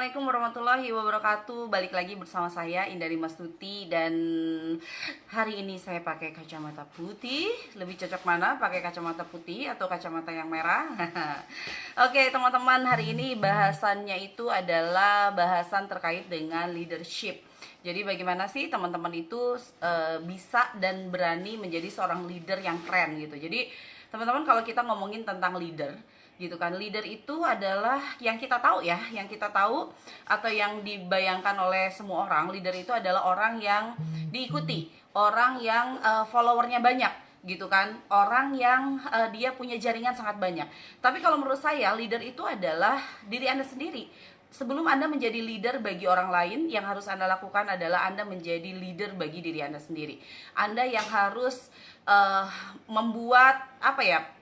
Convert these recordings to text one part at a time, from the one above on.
Assalamualaikum warahmatullahi wabarakatuh. Balik lagi bersama saya Indari Mastuti. Dan hari ini saya pakai kacamata putih. Lebih cocok mana, pakai kacamata putih atau kacamata yang merah? Oke teman-teman, hari ini bahasannya itu adalah bahasan terkait dengan leadership. Jadi bagaimana sih teman-teman itu bisa dan berani menjadi seorang leader yang keren gitu. Jadi teman-teman, kalau kita ngomongin tentang leader gitu kan, leader itu adalah yang kita tahu ya, yang kita tahu atau yang dibayangkan oleh semua orang. Leader itu adalah orang yang diikuti, orang yang followernya banyak gitu kan, orang yang dia punya jaringan sangat banyak. Tapi kalau menurut saya, leader itu adalah diri Anda sendiri. Sebelum Anda menjadi leader bagi orang lain, yang harus Anda lakukan adalah Anda menjadi leader bagi diri Anda sendiri. Anda yang harus membuat apa ya,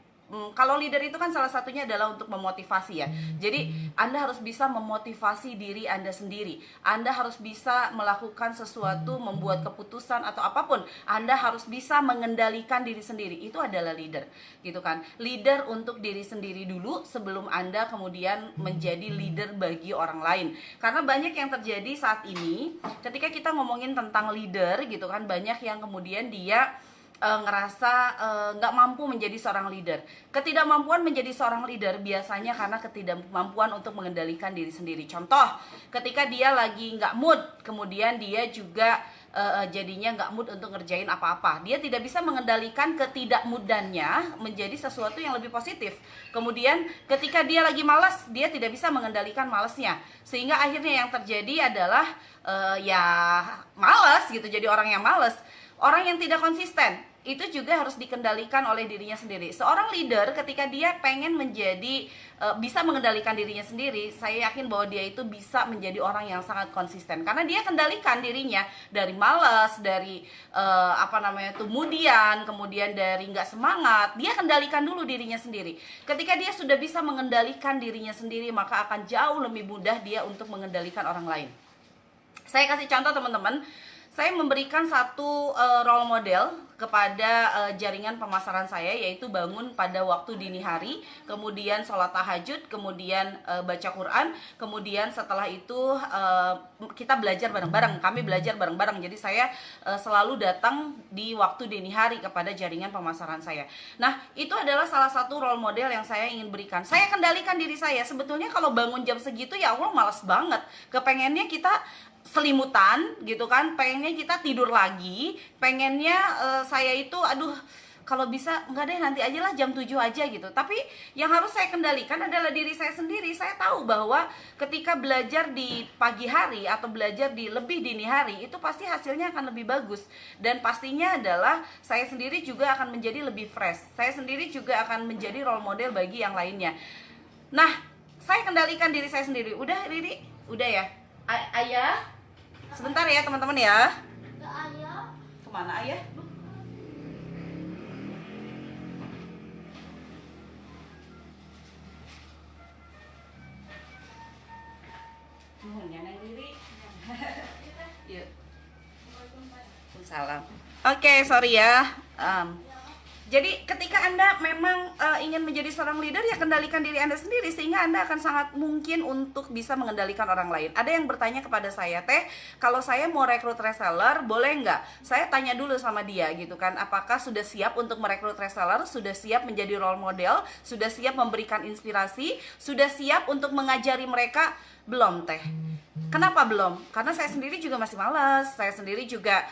kalau leader itu kan salah satunya adalah untuk memotivasi ya. Jadi Anda harus bisa memotivasi diri Anda sendiri. Anda harus bisa melakukan sesuatu, membuat keputusan atau apapun. Anda harus bisa mengendalikan diri sendiri. Itu adalah leader, gitu kan. Leader untuk diri sendiri dulu sebelum Anda kemudian menjadi leader bagi orang lain. Karena banyak yang terjadi saat ini ketika kita ngomongin tentang leader gitu kan, banyak yang kemudian dia ngerasa nggak mampu menjadi seorang leader. Ketidakmampuan menjadi seorang leader biasanya karena ketidakmampuan untuk mengendalikan diri sendiri. Contoh, ketika dia lagi nggak mood, kemudian dia juga jadinya nggak mood untuk ngerjain apa-apa. Dia tidak bisa mengendalikan ketidakmudannya menjadi sesuatu yang lebih positif. Kemudian ketika dia lagi malas, dia tidak bisa mengendalikan malasnya. Sehingga akhirnya yang terjadi adalah ya malas gitu, jadi orang yang malas. Orang yang tidak konsisten itu juga harus dikendalikan oleh dirinya sendiri. Seorang leader ketika dia pengen menjadi bisa mengendalikan dirinya sendiri, saya yakin bahwa dia itu bisa menjadi orang yang sangat konsisten karena dia kendalikan dirinya dari malas, dari kemudian dari nggak semangat. Dia kendalikan dulu dirinya sendiri. Ketika dia sudah bisa mengendalikan dirinya sendiri, maka akan jauh lebih mudah dia untuk mengendalikan orang lain. Saya kasih contoh teman-teman. Saya memberikan satu role model kepada jaringan pemasaran saya, yaitu bangun pada waktu dini hari, kemudian sholat tahajud, kemudian baca Quran, kemudian setelah itu kita belajar bareng-bareng, kami belajar bareng-bareng. Jadi saya selalu datang di waktu dini hari kepada jaringan pemasaran saya. Nah, itu adalah salah satu role model yang saya ingin berikan. Saya kendalikan diri saya. Sebetulnya kalau bangun jam segitu ya Allah malas banget. Kepengennya kita selimutan gitu kan, pengennya kita tidur lagi, pengennya saya itu kalau bisa enggak deh, nanti aja lah jam 7 aja gitu. Tapi yang harus saya kendalikan adalah diri saya sendiri. Saya tahu bahwa ketika belajar di pagi hari atau belajar di lebih dini hari, itu pasti hasilnya akan lebih bagus. Dan pastinya adalah saya sendiri juga akan menjadi lebih fresh. Saya sendiri juga akan menjadi role model bagi yang lainnya. Nah, saya kendalikan diri saya sendiri. Udah Riri? Udah ya? Ayah? Sebentar ya teman-teman ya. Ayah. Kemana ayah? Neng Riri. Yuk. Salam. Oke, sorry ya. Jadi ketika Anda memang ingin menjadi seorang leader, ya kendalikan diri Anda sendiri sehingga Anda akan sangat mungkin untuk bisa mengendalikan orang lain. Ada yang bertanya kepada saya, Teh, kalau saya mau rekrut reseller, boleh nggak? Saya tanya dulu sama dia gitu kan, apakah sudah siap untuk merekrut reseller, sudah siap menjadi role model, sudah siap memberikan inspirasi, sudah siap untuk mengajari mereka? Belum, Teh. Kenapa belum? Karena saya sendiri juga masih malas, saya sendiri juga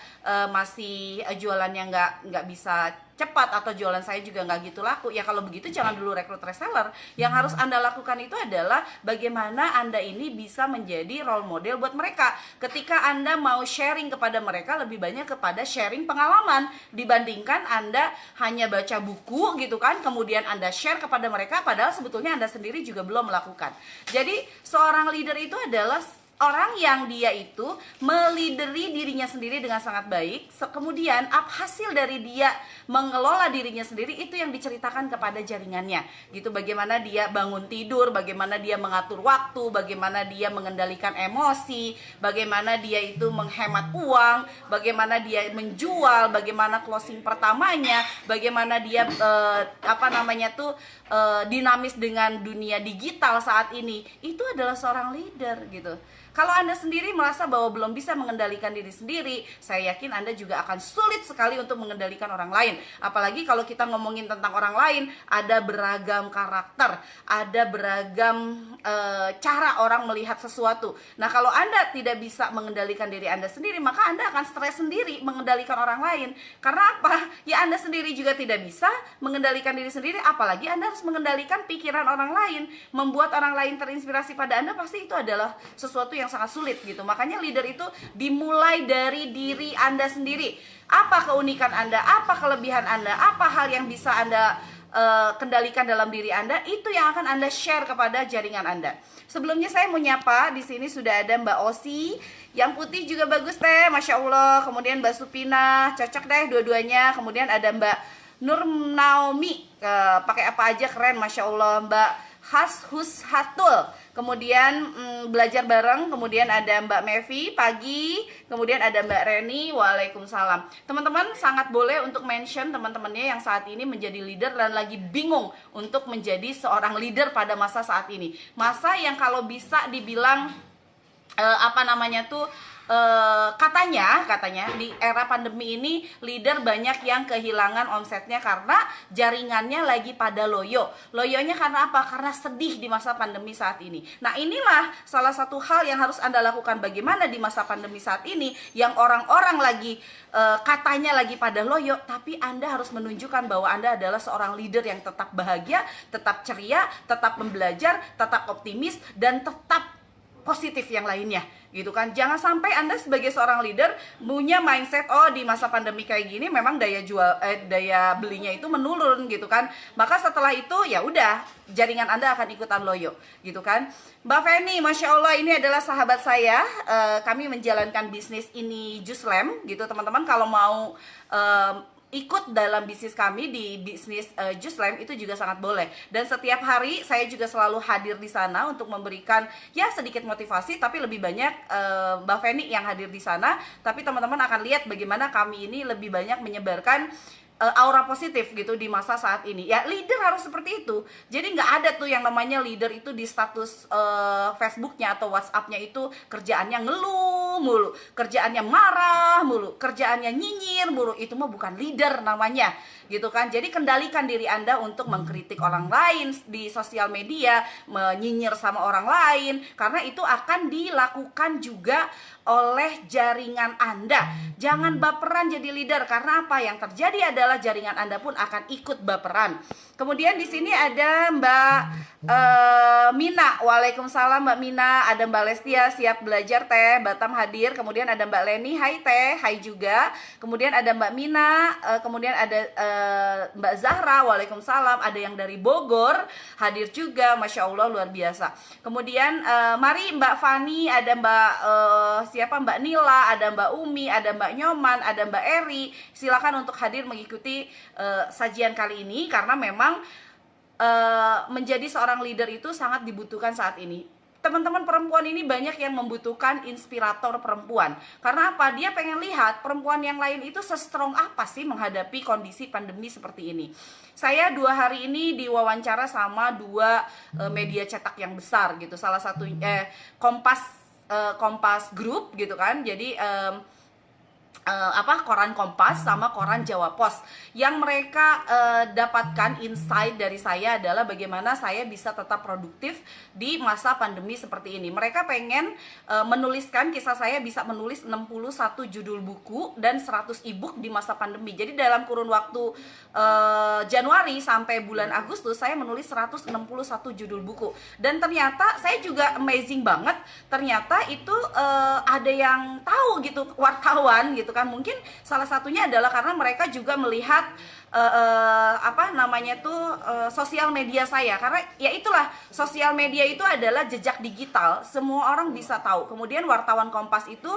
masih jualannya nggak bisa cepat, atau jualan saya juga nggak gitu laku. Ya kalau begitu jangan dulu rekrut reseller. Yang harus Anda lakukan itu adalah bagaimana Anda ini bisa menjadi role model buat mereka. Ketika Anda mau sharing kepada mereka, lebih banyak kepada sharing pengalaman dibandingkan Anda hanya baca buku gitu kan, kemudian Anda share kepada mereka padahal sebetulnya Anda sendiri juga belum melakukan. Jadi seorang leader itu adalah orang yang dia itu melideri dirinya sendiri dengan sangat baik, kemudian hasil dari dia mengelola dirinya sendiri itu yang diceritakan kepada jaringannya gitu. Bagaimana dia bangun tidur, bagaimana dia mengatur waktu, bagaimana dia mengendalikan emosi, bagaimana dia itu menghemat uang, bagaimana dia menjual, bagaimana closing pertamanya, bagaimana dia dinamis dengan dunia digital saat ini. Itu adalah seorang leader gitu. Kalau Anda sendiri merasa bahwa belum bisa mengendalikan diri sendiri, saya yakin Anda juga akan sulit sekali untuk mengendalikan orang lain. Apalagi kalau kita ngomongin tentang orang lain, ada beragam karakter, ada beragam cara orang melihat sesuatu. Nah, kalau Anda tidak bisa mengendalikan diri Anda sendiri, maka Anda akan stres sendiri mengendalikan orang lain. Karena apa? Ya, Anda sendiri juga tidak bisa mengendalikan diri sendiri, apalagi Anda harus mengendalikan pikiran orang lain. Membuat orang lain terinspirasi pada Anda, pasti itu adalah sesuatu yang sangat sulit gitu. Makanya leader itu dimulai dari diri Anda sendiri. Apa keunikan Anda, apa kelebihan Anda, apa hal yang bisa Anda kendalikan dalam diri Anda, itu yang akan Anda share kepada jaringan Anda. Sebelumnya saya mau nyapa, di sini sudah ada Mbak Osi, yang putih juga bagus teh, Masya Allah. Kemudian Mbak Supina, cocok deh dua-duanya. Kemudian ada Mbak Nur Naomi, pakai apa aja keren, Masya Allah. Mbak Hatul, kemudian belajar bareng. Kemudian ada Mbak Mevi pagi, kemudian ada Mbak Reni, waalaikumsalam. Teman-teman sangat boleh untuk mention teman-temannya yang saat ini menjadi leader dan lagi bingung untuk menjadi seorang leader pada masa saat ini. Masa yang kalau bisa dibilang katanya di era pandemi ini leader banyak yang kehilangan omsetnya karena jaringannya lagi pada loyo. Loyonya karena apa? Karena sedih di masa pandemi saat ini. Nah, inilah salah satu hal yang harus Anda lakukan. Bagaimana di masa pandemi saat ini yang orang-orang lagi katanya lagi pada loyo, tapi Anda harus menunjukkan bahwa Anda adalah seorang leader yang tetap bahagia, tetap ceria, tetap membelajar, tetap optimis, dan tetap positif yang lainnya gitu kan. Jangan sampai Anda sebagai seorang leader punya mindset di masa pandemi kayak gini memang daya belinya itu menurun gitu kan. Maka setelah itu ya udah jaringan Anda akan ikutan loyo gitu kan. Mbak Feni, Masya Allah, ini adalah sahabat saya. Kami menjalankan bisnis ini Juslem gitu teman-teman. Kalau mau ikut dalam bisnis kami di bisnis Juslem itu juga sangat boleh. Dan setiap hari saya juga selalu hadir di sana untuk memberikan ya sedikit motivasi, tapi lebih banyak Mbak Feni yang hadir di sana. Tapi teman-teman akan lihat bagaimana kami ini lebih banyak menyebarkan aura positif gitu di masa saat ini. Ya, leader harus seperti itu. Jadi nggak ada tuh yang namanya leader itu di status Facebooknya atau WhatsAppnya itu kerjaannya ngeluh mulu, kerjaannya marah mulu, kerjaannya nyinyir mulu. Itu mah bukan leader namanya gitu kan. Jadi kendalikan diri Anda untuk mengkritik orang lain di sosial media, menyinyir sama orang lain, karena itu akan dilakukan juga oleh jaringan Anda. Jangan baperan jadi leader, karena apa yang terjadi adalah jaringan Anda pun akan ikut baperan. Kemudian di sini ada Mbak Mina, waalaikumsalam Mbak Mina. Ada Mbak Lestia, siap belajar teh, Batam hadir. Kemudian ada Mbak Leni, hai teh, hai juga. Kemudian ada Mbak Mina, kemudian ada Mbak Zahra, waalaikumsalam. Ada yang dari Bogor hadir juga, Masya Allah luar biasa. Kemudian mari Mbak Fani, ada Mbak Mbak Nila, ada Mbak Umi, ada Mbak Nyoman, ada Mbak Eri. Silakan untuk hadir mengikuti sajian kali ini, karena memang menjadi seorang leader itu sangat dibutuhkan saat ini. Teman-teman perempuan ini banyak yang membutuhkan inspirator perempuan. Karena apa? Dia pengen lihat perempuan yang lain itu se-strong apa sih menghadapi kondisi pandemi seperti ini. Saya 2 hari ini diwawancara sama 2 media cetak yang besar gitu. Salah satu Kompas Group gitu kan. Jadi koran Kompas sama koran Jawa Pos. Yang mereka dapatkan insight dari saya adalah bagaimana saya bisa tetap produktif di masa pandemi seperti ini. Mereka pengen menuliskan kisah saya bisa menulis 61 judul buku dan 100 ebook di masa pandemi. Jadi dalam kurun waktu Januari sampai bulan Agustus saya menulis 161 judul buku. Dan ternyata saya juga amazing banget. Ternyata itu ada yang tahu gitu, wartawan gitu kan. Mungkin salah satunya adalah karena mereka juga melihat apa namanya tuh sosial media saya, karena ya itulah, sosial media itu adalah jejak digital, semua orang bisa tahu. Kemudian wartawan Kompas itu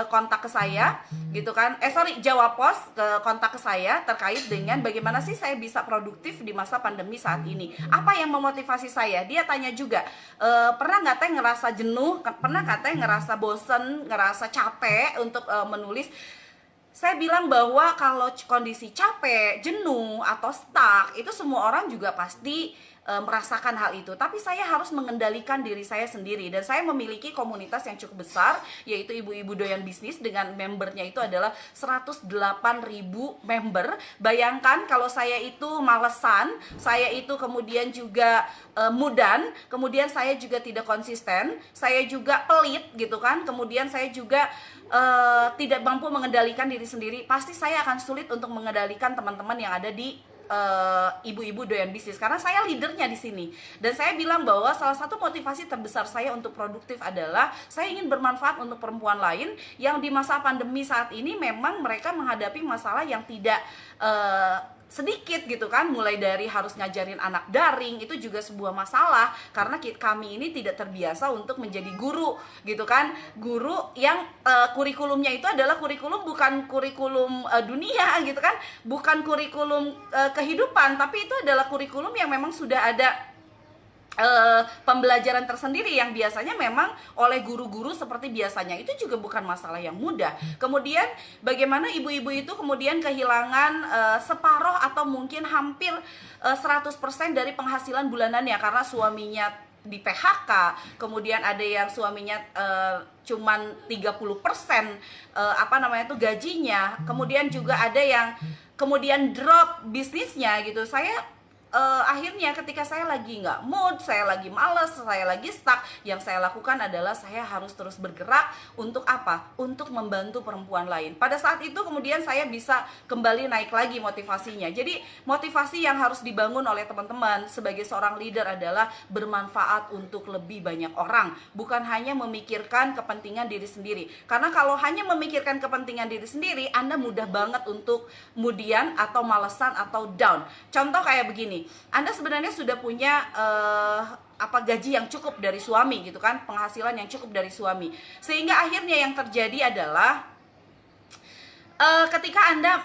kontak ke saya gitu kan, Jawa Post kontak ke saya terkait dengan bagaimana sih saya bisa produktif di masa pandemi saat ini, apa yang memotivasi saya. Dia tanya juga, pernah nggak teh ngerasa jenuh, pernah nggak teh ngerasa bosen, ngerasa capek untuk menulis. Saya bilang bahwa kalau kondisi capek, jenuh, atau stuck, itu semua orang juga pasti merasakan hal itu. Tapi saya harus mengendalikan diri saya sendiri. Dan saya memiliki komunitas yang cukup besar, yaitu ibu-ibu doyan bisnis, dengan membernya itu adalah 108.000 member. Bayangkan kalau saya itu malesan, saya itu kemudian juga mudan, kemudian saya juga tidak konsisten, saya juga pelit gitu kan, kemudian saya juga tidak mampu mengendalikan diri sendiri. Pasti saya akan sulit untuk mengendalikan teman-teman yang ada di ibu-ibu doyan bisnis, karena saya leadernya di sini. Dan saya bilang bahwa salah satu motivasi terbesar saya untuk produktif adalah saya ingin bermanfaat untuk perempuan lain yang di masa pandemi saat ini memang mereka menghadapi masalah yang tidak sedikit gitu kan, mulai dari harus ngajarin anak daring, itu juga sebuah masalah karena kami ini tidak terbiasa untuk menjadi guru gitu kan, guru yang kurikulumnya itu adalah kurikulum, bukan kurikulum dunia gitu kan, bukan kurikulum kehidupan, tapi itu adalah kurikulum yang memang sudah ada pembelajaran tersendiri yang biasanya memang oleh guru-guru seperti biasanya. Itu juga bukan masalah yang mudah. Kemudian bagaimana ibu-ibu itu kemudian kehilangan separoh atau mungkin hampir 100% dari penghasilan bulanannya karena suaminya di PHK, kemudian ada yang suaminya cuman 30% apa namanya tuh gajinya, kemudian juga ada yang kemudian drop bisnisnya gitu. Saya akhirnya ketika saya lagi nggak mood, saya lagi males, saya lagi stuck, yang saya lakukan adalah saya harus terus bergerak untuk apa? Untuk membantu perempuan lain. Pada saat itu kemudian saya bisa kembali naik lagi motivasinya. Jadi motivasi yang harus dibangun oleh teman-teman sebagai seorang leader adalah bermanfaat untuk lebih banyak orang, bukan hanya memikirkan kepentingan diri sendiri. Karena kalau hanya memikirkan kepentingan diri sendiri, Anda mudah banget untuk kemudian atau malesan atau down. Contoh kayak begini, Anda sebenarnya sudah punya gaji yang cukup dari suami gitu kan, penghasilan yang cukup dari suami, sehingga akhirnya yang terjadi adalah ketika Anda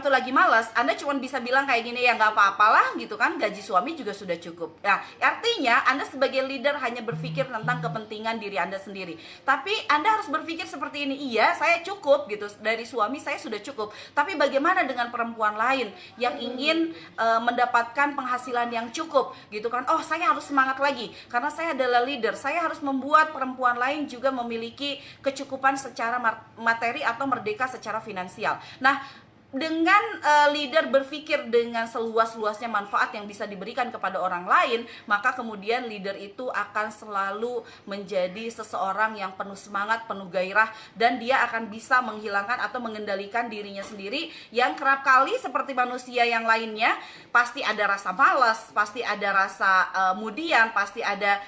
lagi malas, Anda cuma bisa bilang kayak gini, ya nggak apa-apalah gitu kan, gaji suami juga sudah cukup. Nah, artinya Anda sebagai leader hanya berpikir tentang kepentingan diri Anda sendiri. Tapi Anda harus berpikir seperti ini, iya saya cukup gitu, dari suami saya sudah cukup, tapi bagaimana dengan perempuan lain yang ingin mendapatkan penghasilan yang cukup gitu kan. Oh, saya harus semangat lagi karena saya adalah leader, saya harus membuat perempuan lain juga memiliki kecukupan secara materi atau merdeka secara finansial. Nah, dengan leader berpikir dengan seluas-luasnya manfaat yang bisa diberikan kepada orang lain, maka kemudian leader itu akan selalu menjadi seseorang yang penuh semangat, penuh gairah, dan dia akan bisa menghilangkan atau mengendalikan dirinya sendiri yang kerap kali seperti manusia yang lainnya pasti ada rasa malas, pasti ada rasa mudian, pasti ada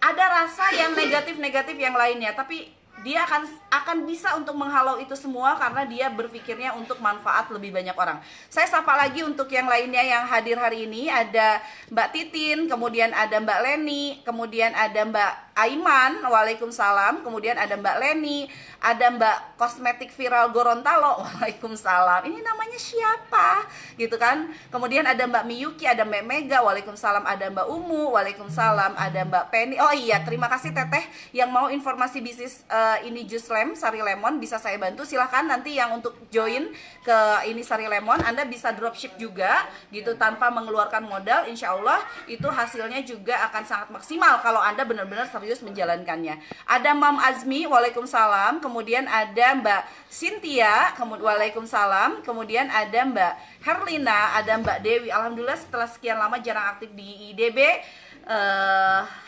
rasa yang negatif-negatif yang lainnya, tapi dia akan bisa untuk menghalau itu semua karena dia berpikirnya untuk manfaat lebih banyak orang. Saya sapa lagi untuk yang lainnya yang hadir hari ini. Ada Mbak Titin, kemudian ada Mbak Leni, kemudian ada Mbak Aiman, waalaikumsalam. Kemudian ada Mbak Leni, ada Mbak Kosmetik Viral Gorontalo, waalaikumsalam. Ini namanya siapa? Gitu kan. Kemudian ada Mbak Miyuki, ada Mbak Mega, waalaikumsalam. Ada Mbak Umu, waalaikumsalam. Ada Mbak Penny. Oh iya, terima kasih Teteh yang mau informasi bisnis ini jus Sari Lemon, bisa saya bantu. Silahkan nanti yang untuk join ke ini Sari Lemon, Anda bisa dropship juga gitu tanpa mengeluarkan modal. Insya Allah itu hasilnya juga akan sangat maksimal kalau Anda benar-benar serius menjalankannya. Ada Mam Azmi, waalaikumsalam. Kemudian ada Mbak Cynthia, waalaikumsalam. Kemudian ada Mbak Herlina, ada Mbak Dewi. Alhamdulillah setelah sekian lama jarang aktif di IDB,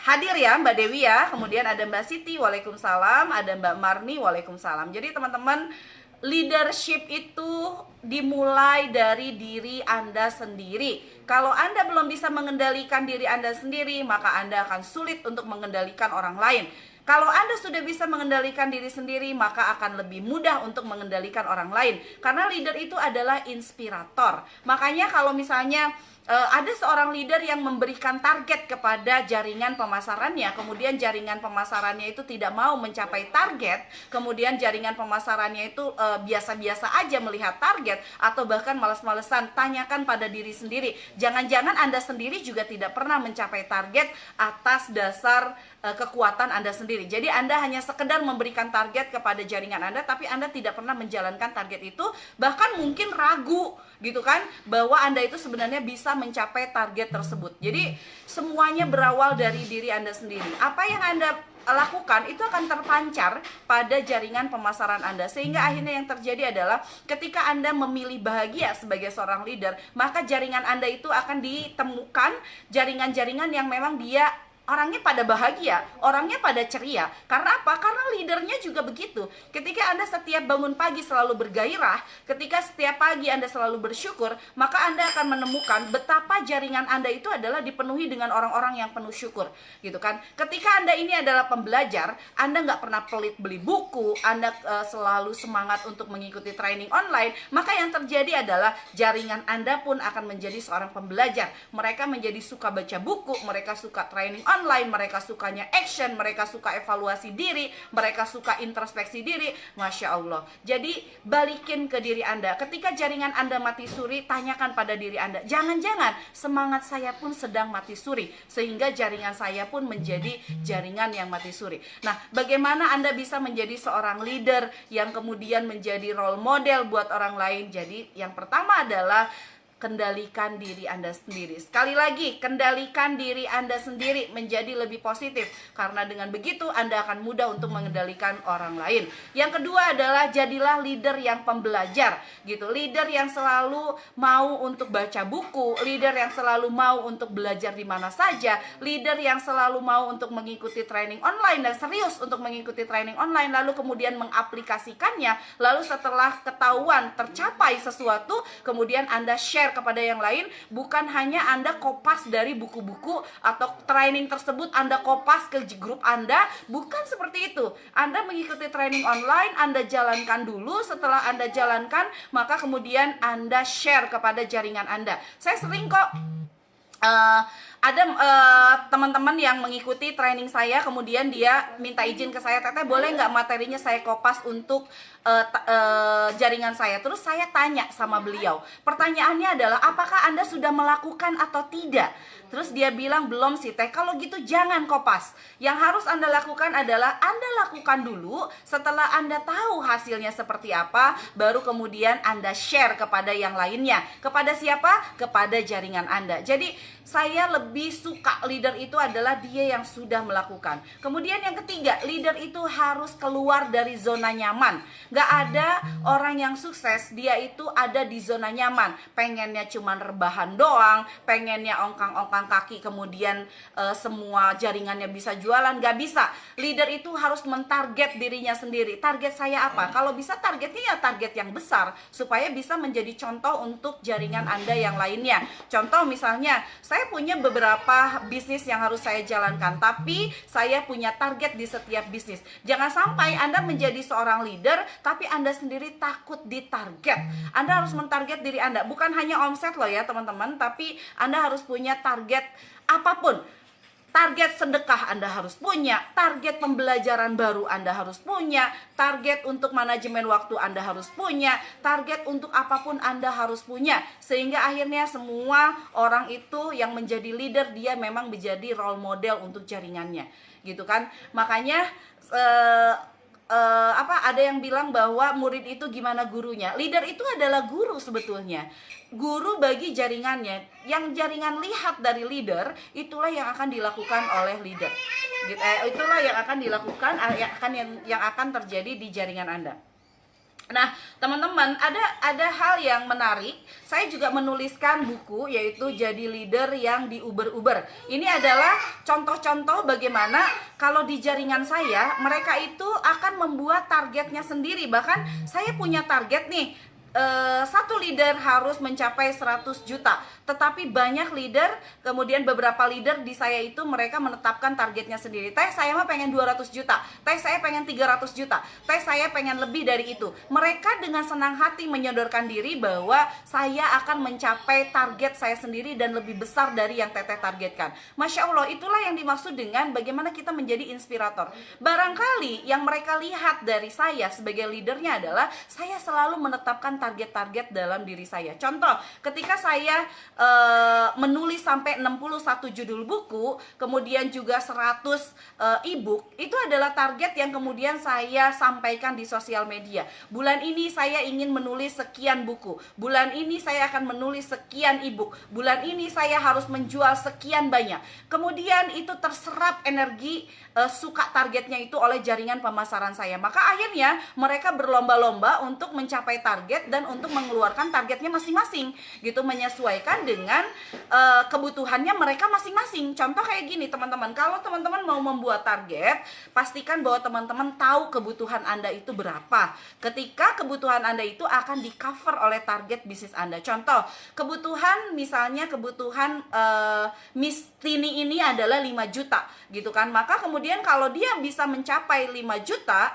hadir ya Mbak Dewi ya. Kemudian ada Mbak Siti, waalaikumsalam. Ada Mbak Marni, waalaikumsalam. Jadi teman-teman, leadership itu dimulai dari diri Anda sendiri. Kalau Anda belum bisa mengendalikan diri Anda sendiri, maka Anda akan sulit untuk mengendalikan orang lain. Kalau Anda sudah bisa mengendalikan diri sendiri, maka akan lebih mudah untuk mengendalikan orang lain. Karena leader itu adalah inspirator. Makanya kalau misalnya ada seorang leader yang memberikan target kepada jaringan pemasarannya, kemudian jaringan pemasarannya itu tidak mau mencapai target, kemudian jaringan pemasarannya itu biasa-biasa aja melihat target, atau bahkan malas-malesan, tanyakan pada diri sendiri. Jangan-jangan Anda sendiri juga tidak pernah mencapai target atas dasar kekuatan Anda sendiri. Jadi Anda hanya sekedar memberikan target kepada jaringan Anda, tapi Anda tidak pernah menjalankan target itu, bahkan mungkin ragu gitu kan, bahwa Anda itu sebenarnya bisa mencapai target tersebut. Jadi semuanya berawal dari diri Anda sendiri. Apa yang Anda lakukan itu akan terpancar pada jaringan pemasaran Anda, sehingga akhirnya yang terjadi adalah ketika Anda memilih bahagia sebagai seorang leader, maka jaringan Anda itu akan ditemukan jaringan-jaringan yang memang dia orangnya pada bahagia, orangnya pada ceria. Karena apa? Karena leadernya juga begitu. Ketika Anda setiap bangun pagi selalu bergairah, ketika setiap pagi Anda selalu bersyukur, maka Anda akan menemukan betapa jaringan Anda itu adalah dipenuhi dengan orang-orang yang penuh syukur, gitu kan. Ketika Anda ini adalah pembelajar, Anda nggak pernah pelit beli buku, Anda selalu semangat untuk mengikuti training online, maka yang terjadi adalah jaringan Anda pun akan menjadi seorang pembelajar. Mereka menjadi suka baca buku, mereka suka training online, mereka sukanya action, mereka suka evaluasi diri, mereka suka introspeksi diri. Masya Allah. Jadi balikin ke diri Anda. Ketika jaringan Anda mati suri, tanyakan pada diri Anda, jangan-jangan semangat saya pun sedang mati suri, sehingga jaringan saya pun menjadi jaringan yang mati suri. Nah, bagaimana Anda bisa menjadi seorang leader yang kemudian menjadi role model buat orang lain? Jadi yang pertama adalah kendalikan diri Anda sendiri. Sekali lagi, kendalikan diri Anda sendiri menjadi lebih positif, karena dengan begitu Anda akan mudah untuk mengendalikan orang lain. Yang kedua adalah jadilah leader yang pembelajar, gitu. Leader yang selalu mau untuk baca buku, leader yang selalu mau untuk belajar di mana saja, leader yang selalu mau untuk mengikuti training online dan serius untuk mengikuti training online, lalu kemudian mengaplikasikannya, lalu setelah ketahuan tercapai sesuatu, kemudian Anda share kepada yang lain. Bukan hanya Anda kopas dari buku-buku atau training tersebut Anda kopas ke grup Anda, bukan seperti itu. Anda mengikuti training online, Anda jalankan dulu, setelah Anda jalankan, maka kemudian Anda share kepada jaringan Anda. Saya sering kok ada teman-teman yang mengikuti training saya, kemudian dia minta izin ke saya, Teteh boleh nggak materinya saya kopas untuk jaringan saya. Terus saya tanya sama beliau, pertanyaannya adalah apakah Anda sudah melakukan atau tidak? Terus dia bilang belum sih Teh. Kalau gitu jangan kopas. Yang harus Anda lakukan adalah Anda lakukan dulu, setelah Anda tahu hasilnya seperti apa, baru kemudian Anda share kepada yang lainnya. Kepada siapa? Kepada jaringan Anda. Jadi saya lebih suka leader itu adalah dia yang sudah melakukan. Kemudian yang ketiga, leader itu harus keluar dari zona nyaman. Gak ada orang yang sukses, dia itu ada di zona nyaman. Pengennya cuman rebahan doang, pengennya ongkang-ongkang kaki, kemudian semua jaringannya bisa jualan. Gak bisa. Leader itu harus mentarget dirinya sendiri. Target saya apa? Kalau bisa targetnya ya target yang besar, supaya bisa menjadi contoh untuk jaringan Anda yang lainnya. Contoh misalnya, saya punya beberapa bisnis yang harus saya jalankan, tapi saya punya target di setiap bisnis. Jangan sampai Anda menjadi seorang leader, tapi Anda sendiri takut ditarget. Anda harus mentarget diri Anda, bukan hanya omset loh ya teman-teman, tapi Anda harus punya target apapun. Target sedekah Anda harus punya, target pembelajaran baru Anda harus punya, target untuk manajemen waktu Anda harus punya, target untuk apapun Anda harus punya. Sehingga akhirnya semua orang itu yang menjadi leader, dia memang menjadi role model untuk jaringannya, gitu kan. Makanya ada yang bilang bahwa murid itu gimana gurunya. Leader itu adalah guru sebetulnya. Guru bagi jaringannya. Yang jaringan lihat dari leader, itulah yang akan dilakukan oleh leader. Itulah yang akan dilakukan, yang akan terjadi di jaringan Anda. Nah, teman-teman, ada hal yang menarik. Saya juga menuliskan buku, yaitu Jadi Leader yang diuber-uber. Ini adalah contoh-contoh bagaimana kalau di jaringan saya, mereka itu akan membuat targetnya sendiri. Bahkan saya punya target nih, satu leader harus mencapai 100 juta. Tetapi banyak leader, kemudian beberapa leader di saya itu mereka menetapkan targetnya sendiri. Teh saya mah pengen 200 juta, teh saya pengen 300 juta, teh saya pengen lebih dari itu. Mereka dengan senang hati menyodorkan diri bahwa saya akan mencapai target saya sendiri dan lebih besar dari yang teteh targetkan. Masya Allah, itulah yang dimaksud dengan bagaimana kita menjadi inspirator. Barangkali yang mereka lihat dari saya sebagai leadernya adalah saya selalu menetapkan target-target dalam diri saya. Contoh, ketika saya menulis sampai 61 judul buku, kemudian juga 100 e-book, itu adalah target yang kemudian saya sampaikan di sosial media. Bulan ini saya ingin menulis sekian buku, bulan ini saya akan menulis sekian e-book, bulan ini saya harus menjual sekian banyak. Kemudian itu terserap energi suka targetnya itu oleh jaringan pemasaran saya. Maka akhirnya mereka berlomba-lomba untuk mencapai target dan untuk mengeluarkan targetnya masing-masing gitu, menyesuaikan dengan kebutuhannya mereka masing-masing. Contoh kayak gini teman-teman, kalau teman-teman mau membuat target, pastikan bahwa teman-teman tahu kebutuhan Anda itu berapa. Ketika kebutuhan Anda itu akan di cover oleh target bisnis Anda. Contoh, kebutuhan misalnya kebutuhan Miss Tini ini adalah 5 juta gitu kan. Maka kemudian kalau dia bisa mencapai 5 juta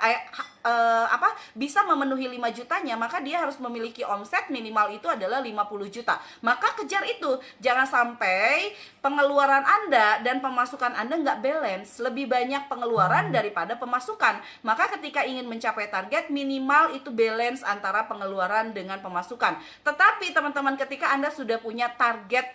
bisa memenuhi 5 jutanya, maka dia harus memiliki omset minimal itu adalah 50 juta. Maka kejar itu. Jangan sampai pengeluaran Anda dan pemasukan Anda nggak balance, lebih banyak pengeluaran daripada pemasukan. Maka ketika ingin mencapai target, minimal itu balance antara pengeluaran dengan pemasukan. Tetapi teman-teman, ketika Anda sudah punya target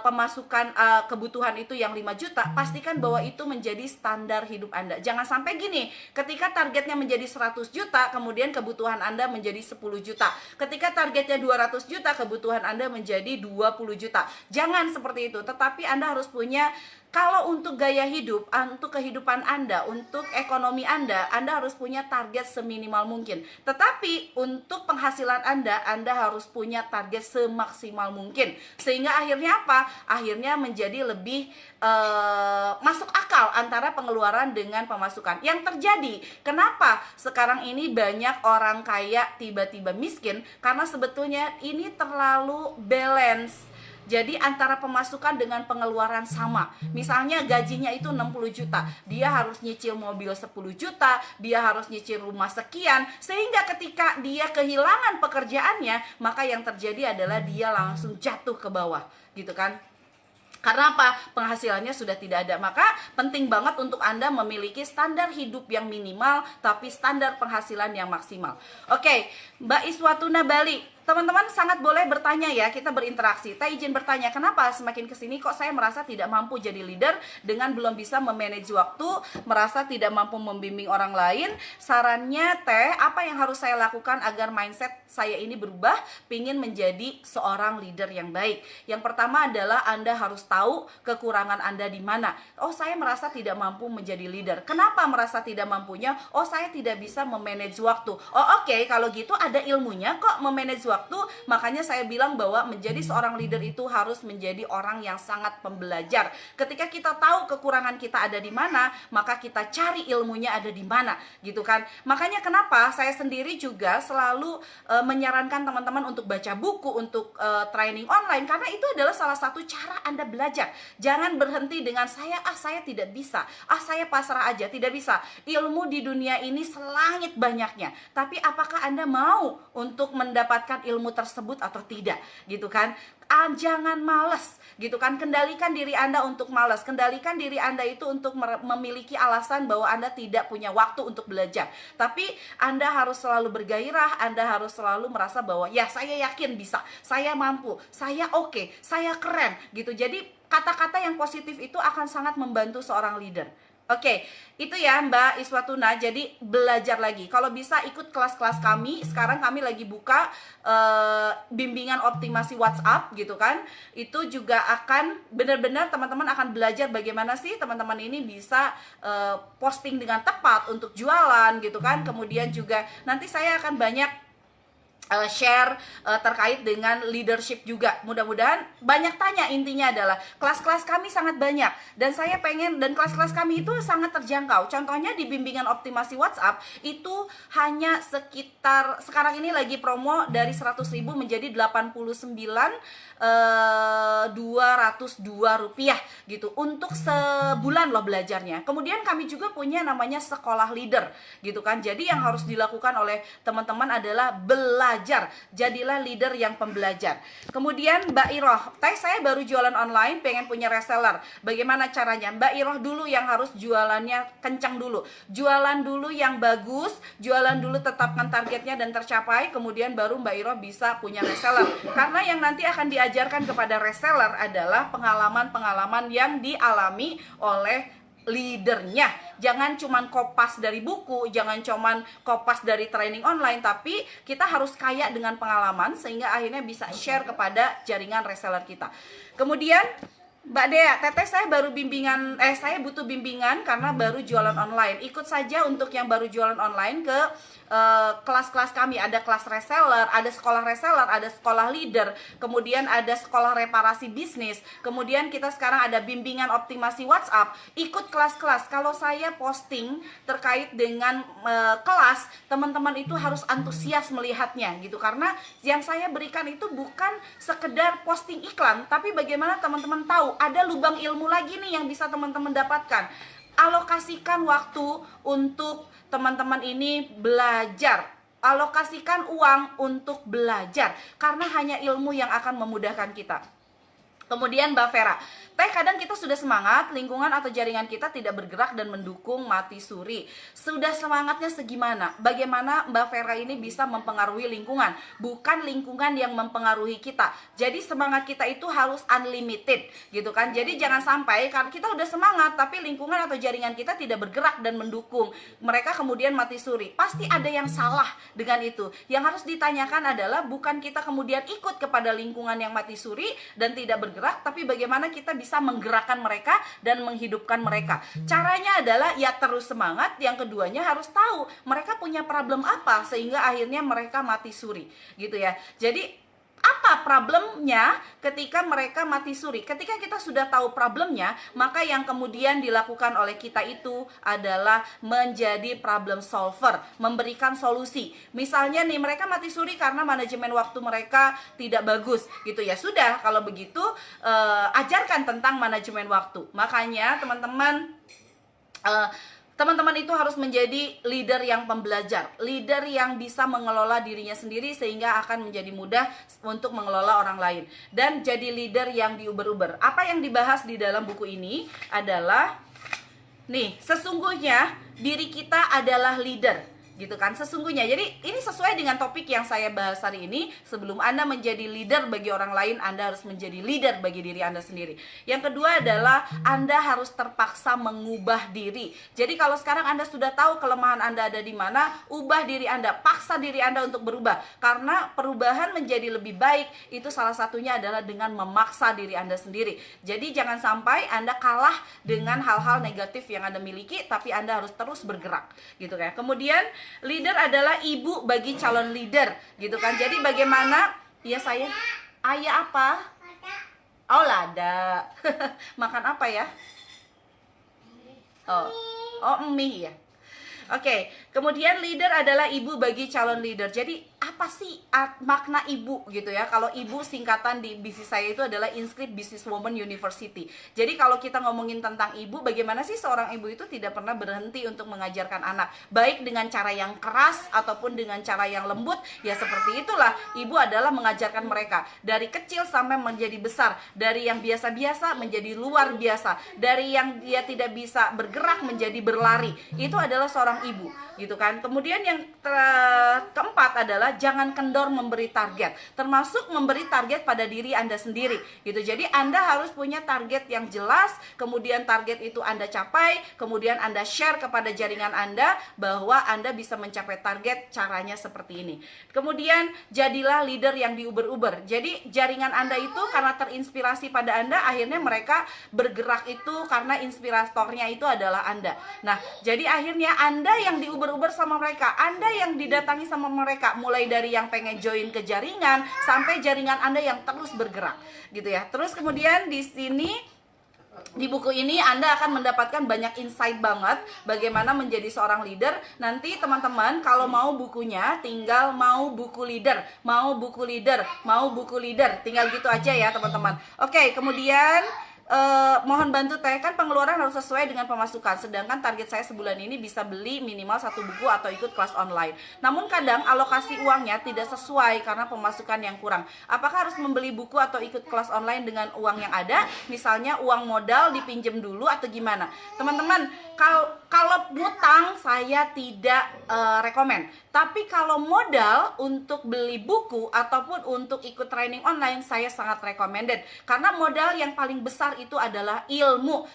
pemasukan kebutuhan itu yang 5 juta, pastikan bahwa itu menjadi standar hidup Anda. Jangan sampai gini, ketika targetnya menjadi 100 juta, kemudian kebutuhan Anda menjadi 10 juta. Ketika targetnya 200 juta, kebutuhan Anda menjadi 20 juta. Jangan seperti itu, tetapi Anda harus punya, kalau untuk gaya hidup, untuk kehidupan Anda, untuk ekonomi Anda harus punya target seminimal mungkin. Tetapi untuk penghasilan Anda harus punya target semaksimal mungkin. Sehingga akhirnya apa? Akhirnya menjadi lebih masuk akal antara pengeluaran dengan pemasukan. Yang terjadi, kenapa sekarang ini banyak orang kaya tiba-tiba miskin? Karena sebetulnya ini terlalu balance. Jadi antara pemasukan dengan pengeluaran sama. Misalnya gajinya itu 60 juta, dia harus nyicil mobil 10 juta, dia harus nyicil rumah sekian. Sehingga ketika dia kehilangan pekerjaannya, maka yang terjadi adalah dia langsung jatuh ke bawah, gitu kan. Karena apa? Penghasilannya sudah tidak ada. Maka penting banget untuk Anda memiliki standar hidup yang minimal, tapi standar penghasilan yang maksimal. Oke, Mbak Iswatuna Bali, teman-teman sangat boleh bertanya ya, kita berinteraksi. Teh izin bertanya, kenapa semakin kesini kok saya merasa tidak mampu jadi leader dengan belum bisa memanage waktu, merasa tidak mampu membimbing orang lain. Sarannya Teh, apa yang harus saya lakukan agar mindset saya ini berubah, pingin menjadi seorang leader yang baik? Yang pertama adalah Anda harus tahu kekurangan Anda di mana. Oh, saya merasa tidak mampu menjadi leader. Kenapa merasa tidak mampunya? Oh, saya tidak bisa memanage waktu. Oh, oke, kalau gitu ada ilmunya kok memanage waktu. Makanya saya bilang bahwa menjadi seorang leader itu harus menjadi orang yang sangat pembelajar. Ketika kita tahu kekurangan kita ada di mana, maka kita cari ilmunya ada di mana, gitu kan. Makanya kenapa saya sendiri juga selalu menyarankan teman-teman untuk baca buku, untuk training online, karena itu adalah salah satu cara Anda belajar. Jangan berhenti dengan saya tidak bisa, saya pasrah aja. Tidak bisa. Ilmu di dunia ini selangit banyaknya, tapi apakah Anda mau untuk mendapatkan ilmu tersebut atau tidak, gitu kan. Jangan malas, gitu kan. Kendalikan diri Anda untuk malas. Kendalikan diri Anda itu untuk memiliki alasan bahwa Anda tidak punya waktu untuk belajar. Tapi Anda harus selalu bergairah, Anda harus selalu merasa bahwa ya saya yakin bisa, saya mampu, saya oke, saya keren, gitu. Jadi kata-kata yang positif itu akan sangat membantu seorang leader. Oke, itu ya Mbak Iswatuna. Jadi belajar lagi. Kalau bisa ikut kelas-kelas kami. Sekarang kami lagi buka bimbingan optimasi WhatsApp, gitu kan. Itu juga akan benar-benar teman-teman akan belajar bagaimana sih teman-teman ini bisa posting dengan tepat untuk jualan, gitu kan. Kemudian juga nanti saya akan banyak share terkait dengan leadership juga. Mudah-mudahan banyak tanya, intinya adalah kelas-kelas kami sangat banyak dan saya pengen, dan kelas-kelas kami itu sangat terjangkau. Contohnya di bimbingan optimasi WhatsApp itu hanya sekitar, sekarang ini lagi promo dari 100.000 menjadi 202 rupiah gitu untuk sebulan loh belajarnya. Kemudian kami juga punya namanya sekolah leader gitu kan. Jadi yang harus dilakukan oleh teman-teman adalah belajar. Jadilah leader yang pembelajar. Kemudian Mbak Iroh, saya baru jualan online, pengen punya reseller. Bagaimana caranya? Mbak Iroh dulu yang harus jualannya kencang dulu. Jualan dulu yang bagus, jualan dulu, tetapkan targetnya dan tercapai, kemudian baru Mbak Iroh bisa punya reseller. Karena yang nanti akan diajarkan kepada reseller adalah pengalaman-pengalaman yang dialami oleh leadernya. Jangan cuman kopas dari buku, jangan cuman kopas dari training online, tapi kita harus kaya dengan pengalaman sehingga akhirnya bisa share kepada jaringan reseller kita. Kemudian Mbak Dea, Teteh saya baru bimbingan, saya butuh bimbingan karena baru jualan online. Ikut saja untuk yang baru jualan online ke kelas-kelas kami. Ada kelas reseller, ada sekolah leader, kemudian ada sekolah reparasi bisnis, kemudian kita sekarang ada bimbingan optimasi WhatsApp. Ikut kelas-kelas. Kalau saya posting terkait dengan kelas, teman-teman itu harus antusias melihatnya gitu, karena yang saya berikan itu bukan sekedar posting iklan, tapi bagaimana teman-teman tahu ada lubang ilmu lagi nih yang bisa teman-teman dapatkan. Alokasikan waktu untuk teman-teman ini belajar, alokasikan uang untuk belajar, karena hanya ilmu yang akan memudahkan kita. Kemudian Mbak Vera, kadang kita sudah semangat, lingkungan atau jaringan kita tidak bergerak dan mendukung, mati suri. Sudah semangatnya segimana? Bagaimana Mbak Vera ini bisa mempengaruhi lingkungan? Bukan lingkungan yang mempengaruhi kita. Jadi semangat kita itu harus unlimited gitu kan. Jadi jangan sampai karena kita udah semangat tapi lingkungan atau jaringan kita tidak bergerak dan mendukung, mereka kemudian mati suri. Pasti ada yang salah dengan itu. Yang harus ditanyakan adalah bukan kita kemudian ikut kepada lingkungan yang mati suri dan tidak bergerak, tapi bagaimana kita bisa menggerakkan mereka dan menghidupkan mereka. Caranya adalah ya terus semangat. Yang keduanya harus tahu mereka punya problem apa sehingga akhirnya mereka mati suri gitu ya. Jadi apa problemnya ketika mereka mati suri? Ketika kita sudah tahu problemnya, maka yang kemudian dilakukan oleh kita itu adalah menjadi problem solver, memberikan solusi. Misalnya nih, mereka mati suri karena manajemen waktu mereka tidak bagus gitu ya. Sudah, kalau begitu ajarkan tentang manajemen waktu. Makanya teman-teman teman-teman itu harus menjadi leader yang pembelajar, leader yang bisa mengelola dirinya sendiri sehingga akan menjadi mudah untuk mengelola orang lain, dan jadi leader yang diuber-uber. Apa yang dibahas di dalam buku ini adalah nih, sesungguhnya diri kita adalah leader gitu kan, sesungguhnya. Jadi ini sesuai dengan topik yang saya bahas hari ini. Sebelum Anda menjadi leader bagi orang lain, Anda harus menjadi leader bagi diri Anda sendiri. Yang kedua adalah Anda harus terpaksa mengubah diri. Jadi kalau sekarang Anda sudah tahu kelemahan Anda ada di mana, ubah diri Anda, paksa diri Anda untuk berubah. Karena perubahan menjadi lebih baik itu salah satunya adalah dengan memaksa diri Anda sendiri. Jadi jangan sampai Anda kalah dengan hal-hal negatif yang Anda miliki, tapi Anda harus terus bergerak gitu kan. Kemudian leader adalah ibu bagi calon leader gitu kan. Jadi bagaimana ya saya ayah apa? Oh, lada. Makan apa ya? Mie ya. Oke, kemudian leader adalah ibu bagi calon leader. Jadi apa sih makna ibu gitu ya? Kalau ibu singkatan di bisnis saya itu adalah Inscript Businesswoman University. Jadi kalau kita ngomongin tentang ibu, bagaimana sih seorang ibu itu tidak pernah berhenti untuk mengajarkan anak, baik dengan cara yang keras ataupun dengan cara yang lembut. Ya seperti itulah ibu adalah mengajarkan mereka dari kecil sampai menjadi besar, dari yang biasa-biasa menjadi luar biasa, dari yang dia tidak bisa bergerak menjadi berlari. Itu adalah seorang ibu gitu kan. Kemudian yang keempat adalah jangan kendor memberi target, termasuk memberi target pada diri Anda sendiri gitu. Jadi Anda harus punya target yang jelas, kemudian target itu Anda capai, kemudian Anda share kepada jaringan Anda bahwa Anda bisa mencapai target, caranya seperti ini. Kemudian jadilah leader yang diuber-uber. Jadi jaringan Anda itu karena terinspirasi pada Anda, akhirnya mereka bergerak itu karena inspiratornya itu adalah Anda. Nah, jadi akhirnya Anda yang diuber-uber sama mereka, Anda yang didatangi sama mereka, mulai dari dari yang pengen join ke jaringan sampai jaringan Anda yang terus bergerak gitu ya. Terus kemudian di sini di buku ini Anda akan mendapatkan banyak insight banget bagaimana menjadi seorang leader. Nanti teman-teman kalau mau bukunya tinggal mau buku leader, mau buku leader, mau buku leader, tinggal gitu aja ya teman-teman. Oke, kemudian mohon bantu Teh, kan pengeluaran harus sesuai dengan pemasukan. Sedangkan target saya sebulan ini bisa beli minimal 1 buku atau ikut kelas online. Namun kadang alokasi uangnya tidak sesuai karena pemasukan yang kurang. Apakah harus membeli buku atau ikut kelas online dengan uang yang ada? Misalnya uang modal dipinjam dulu atau gimana? Teman-teman, kalau ngutang saya tidak rekomen. Tapi kalau modal untuk beli buku ataupun untuk ikut training online, saya sangat recommended. Karena modal yang paling besar itu adalah ilmu.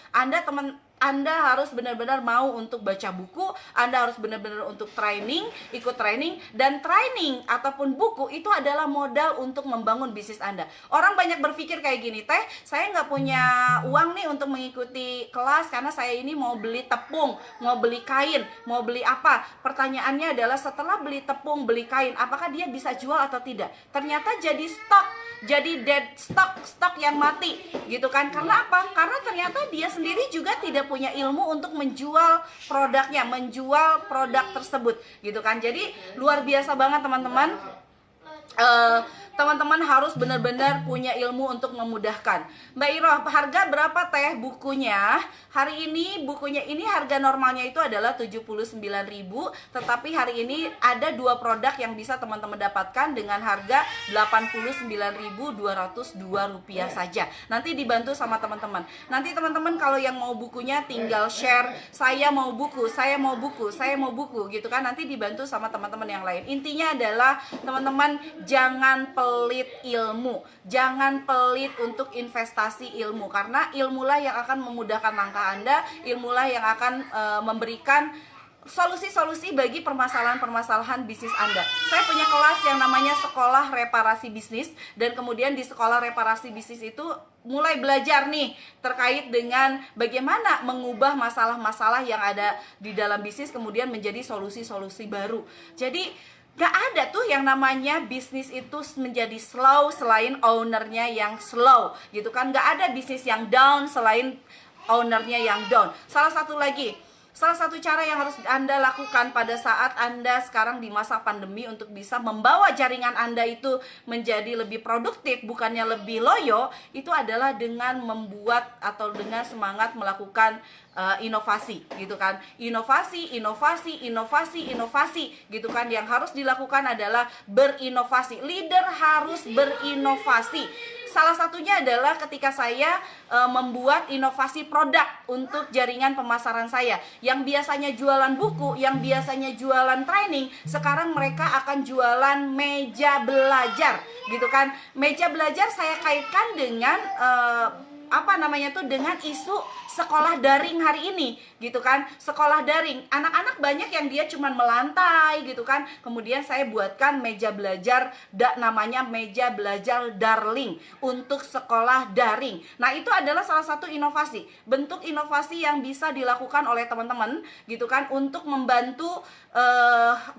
Anda harus benar-benar mau untuk baca buku, Anda harus benar-benar untuk ikut training, dan training ataupun buku itu adalah modal untuk membangun bisnis Anda. Orang banyak berpikir kayak gini, Teh, saya nggak punya uang nih untuk mengikuti kelas karena saya ini mau beli tepung, mau beli kain, mau beli apa. Pertanyaannya adalah setelah beli tepung, beli kain, apakah dia bisa jual atau tidak? Ternyata jadi stok, jadi dead stok yang mati gitu kan. Karena apa? Karena ternyata dia sendiri juga tidak punya ilmu untuk menjual produknya, menjual produk tersebut gitu kan. Jadi luar biasa banget teman-teman. Teman-teman harus benar-benar punya ilmu untuk memudahkan. Mbak Iro, harga berapa Teh bukunya? Hari ini bukunya ini harga normalnya itu adalah 79.000, tetapi hari ini ada 2 produk yang bisa teman-teman dapatkan dengan harga Rp89.202 saja. Nanti dibantu sama teman-teman. Nanti teman-teman kalau yang mau bukunya tinggal share, saya mau buku, saya mau buku, saya mau buku gitu kan. Nanti dibantu sama teman-teman yang lain. Intinya adalah teman-teman jangan pelit ilmu, jangan pelit untuk investasi ilmu, karena ilmulah yang akan memudahkan langkah Anda, ilmulah yang akan memberikan solusi-solusi bagi permasalahan-permasalahan bisnis Anda. Saya punya kelas yang namanya Sekolah Reparasi Bisnis, dan kemudian di Sekolah Reparasi Bisnis itu mulai belajar nih terkait dengan bagaimana mengubah masalah-masalah yang ada di dalam bisnis kemudian menjadi solusi-solusi baru. Jadi gak ada tuh yang namanya bisnis itu menjadi slow selain ownernya yang slow gitu kan. Gak ada bisnis yang down selain ownernya yang down. Salah satu cara yang harus Anda lakukan pada saat Anda sekarang di masa pandemi untuk bisa membawa jaringan Anda itu menjadi lebih produktif, bukannya lebih loyo, itu adalah dengan membuat atau dengan semangat melakukan inovasi gitu kan. Inovasi gitu kan. Yang harus dilakukan adalah berinovasi. Leader harus berinovasi. Salah satunya adalah ketika saya membuat inovasi produk untuk jaringan pemasaran saya. Yang biasanya jualan buku, yang biasanya jualan training, sekarang mereka akan jualan meja belajar gitu kan. Meja belajar saya kaitkan dengan dengan isu sekolah daring hari ini gitu kan. Sekolah daring, anak-anak banyak yang dia cuman melantai gitu kan. Kemudian saya buatkan meja belajar, namanya meja belajar darling untuk sekolah daring. Nah, itu adalah salah satu inovasi, bentuk inovasi yang bisa dilakukan oleh teman-teman gitu kan, untuk membantu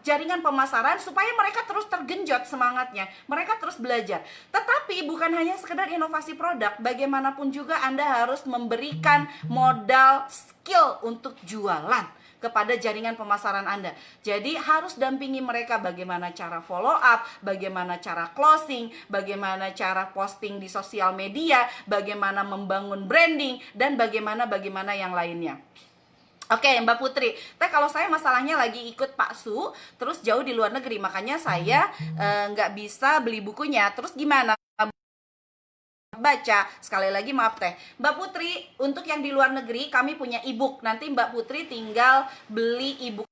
jaringan pemasaran supaya mereka terus tergenjot semangatnya, mereka terus belajar. Tetapi bukan hanya sekedar inovasi produk, bagaimanapun juga Anda harus memberikan modal skill untuk jualan kepada jaringan pemasaran Anda. Jadi harus dampingi mereka bagaimana cara follow up, bagaimana cara closing, bagaimana cara posting di sosial media, bagaimana membangun branding, dan bagaimana yang lainnya. Oke, Mbak Putri, Teh, kalau saya masalahnya lagi ikut Pak Su, terus jauh di luar negeri, makanya saya nggak bisa beli bukunya. Terus gimana baca? Sekali lagi maaf Teh, Mbak Putri, untuk yang di luar negeri kami punya e-book. Nanti Mbak Putri tinggal beli e-book.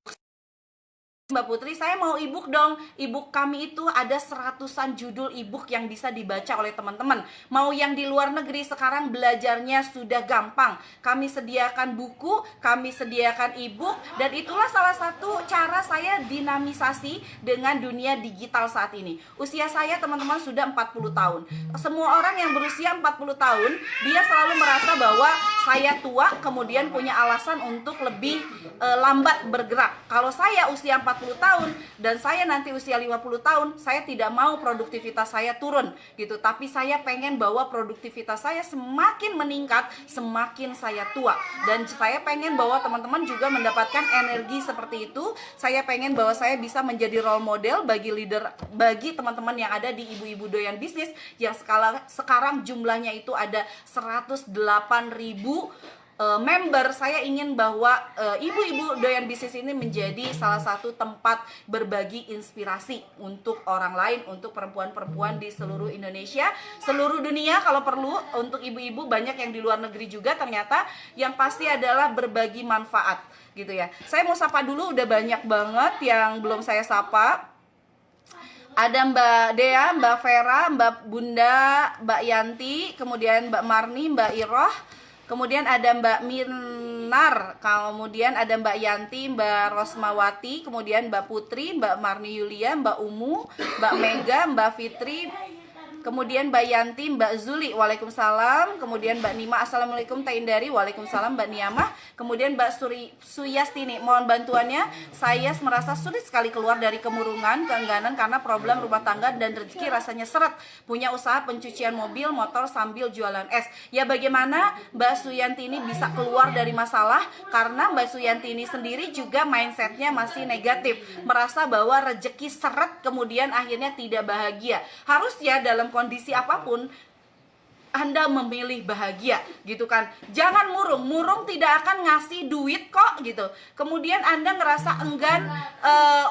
Mbak Putri, saya mau e-book dong. E-book kami itu ada 100-an judul e-book yang bisa dibaca oleh teman-teman. Mau yang di luar negeri, sekarang belajarnya sudah gampang. Kami sediakan buku, kami sediakan e-book, dan itulah salah satu cara saya dinamisasi dengan dunia digital saat ini. Usia saya teman-teman sudah 40 tahun. Semua orang yang berusia 40 tahun, dia selalu merasa bahwa saya tua, kemudian punya alasan untuk lebih lambat bergerak. Kalau saya usia 40 tahun dan saya nanti usia 50 tahun, saya tidak mau produktivitas saya turun gitu, tapi saya pengen bahwa produktivitas saya semakin meningkat semakin saya tua, dan saya pengen bahwa teman-teman juga mendapatkan energi seperti itu. Saya pengen bahwa saya bisa menjadi role model bagi leader, bagi teman-teman yang ada di ibu-ibu doyan bisnis yang sekarang jumlahnya itu ada 108.000 member. Saya ingin bahwa ibu-ibu doyan bisnis ini menjadi salah satu tempat berbagi inspirasi untuk orang lain, untuk perempuan-perempuan di seluruh Indonesia, seluruh dunia kalau perlu, untuk ibu-ibu banyak yang di luar negeri juga ternyata. Yang pasti adalah berbagi manfaat gitu ya. Saya mau sapa dulu, udah banyak banget yang belum saya sapa. Ada Mbak Dea, Mbak Vera, Mbak Bunda, Mbak Yanti, kemudian Mbak Marni, Mbak Iroh, kemudian ada Mbak Minar, kemudian ada Mbak Yanti, Mbak Rosmawati, kemudian Mbak Putri, Mbak Marni Yulia, Mbak Umu, Mbak Mega, Mbak Fitri, kemudian Mbak Yanti, Mbak Zuli, waalaikumsalam. Kemudian Mbak Nima, assalamualaikum. Teh Indari, waalaikumsalam. Mbak Niamah, kemudian Mbak Suyastini, mohon bantuannya. Saya merasa sulit sekali keluar dari kemurungan, keengganan karena problem rumah tangga dan rezeki rasanya seret. Punya usaha pencucian mobil, motor sambil jualan es. Ya bagaimana Mbak Suyanti ini bisa keluar dari masalah? Karena Mbak Suyanti ini sendiri juga mindsetnya masih negatif, merasa bahwa rezeki seret, kemudian akhirnya tidak bahagia. Harusnya dalam kondisi apapun Anda memilih bahagia gitu kan. Jangan murung tidak akan ngasih duit kok gitu. Kemudian Anda ngerasa enggan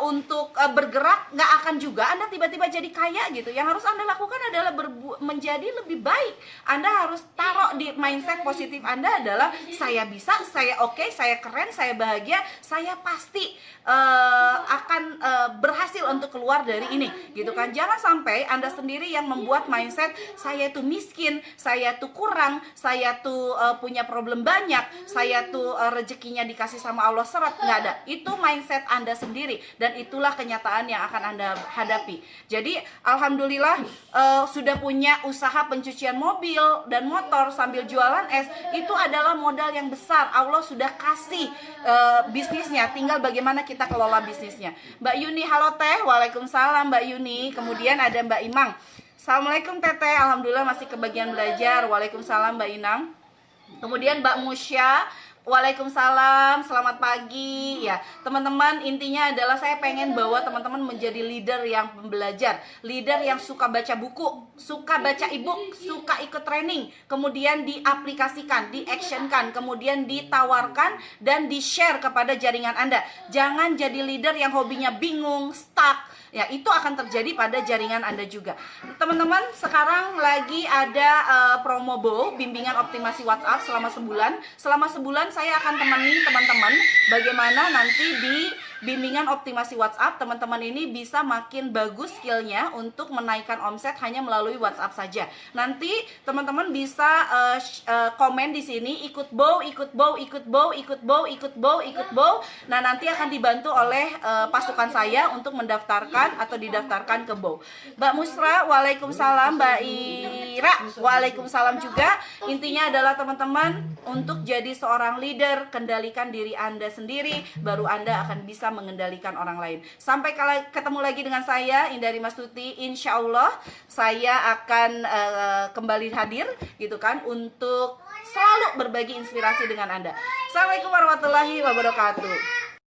untuk bergerak, nggak akan juga Anda tiba-tiba jadi kaya gitu. Yang harus Anda lakukan adalah menjadi lebih baik. Anda harus taruh di mindset positif Anda adalah saya bisa, saya oke, saya keren, saya bahagia, saya pasti akan berhasil untuk keluar dari ini gitu kan. Jangan sampai Anda sendiri yang membuat mindset saya itu miskin, saya tuh kurang, saya tuh punya problem banyak, saya tuh rezekinya dikasih sama Allah seret. Nggak ada. Itu mindset Anda sendiri, dan itulah kenyataan yang akan Anda hadapi. Jadi alhamdulillah sudah punya usaha pencucian mobil dan motor sambil jualan es, itu adalah modal yang besar. Allah sudah kasih bisnisnya, tinggal bagaimana kita kelola bisnisnya. Mbak Yuni, halo Teh. Waalaikumsalam Mbak Yuni. Kemudian ada Mbak Imang, assalamualaikum Teteh, alhamdulillah masih kebagian belajar. Waalaikumsalam Mbak Inang. Kemudian Mbak Musya, waalaikumsalam, selamat pagi. Ya, teman-teman, intinya adalah saya pengen bahwa teman-teman menjadi leader yang belajar, leader yang suka baca buku, suka baca e-book, suka ikut training, kemudian diaplikasikan, diactionkan, kemudian ditawarkan dan di-share kepada jaringan Anda. Jangan jadi leader yang hobinya bingung, stuck. Ya, itu akan terjadi pada jaringan Anda juga. Teman-teman, sekarang lagi ada promo BO, bimbingan optimasi WhatsApp selama sebulan. Selama sebulan saya akan temani teman-teman bagaimana nanti di bimbingan optimasi WhatsApp teman-teman ini bisa makin bagus skillnya untuk menaikkan omset hanya melalui WhatsApp saja. Nanti teman-teman bisa komen di sini, ikut BO, ikut BO, ikut BO, ikut BO, ikut BO, ikut BO. Nah, nanti akan dibantu oleh pasukan saya untuk mendaftarkan atau didaftarkan ke BO. Mbak Musra, waalaikumsalam. Mbak Ira, waalaikumsalam juga. Intinya adalah teman-teman, untuk jadi seorang leader, kendalikan diri Anda sendiri, baru Anda akan bisa mengendalikan orang lain. Sampai ketemu lagi dengan saya, Indari Mastuti. Insya Allah saya akan kembali hadir gitu kan, untuk selalu berbagi inspirasi dengan Anda. Assalamualaikum warahmatullahi wabarakatuh.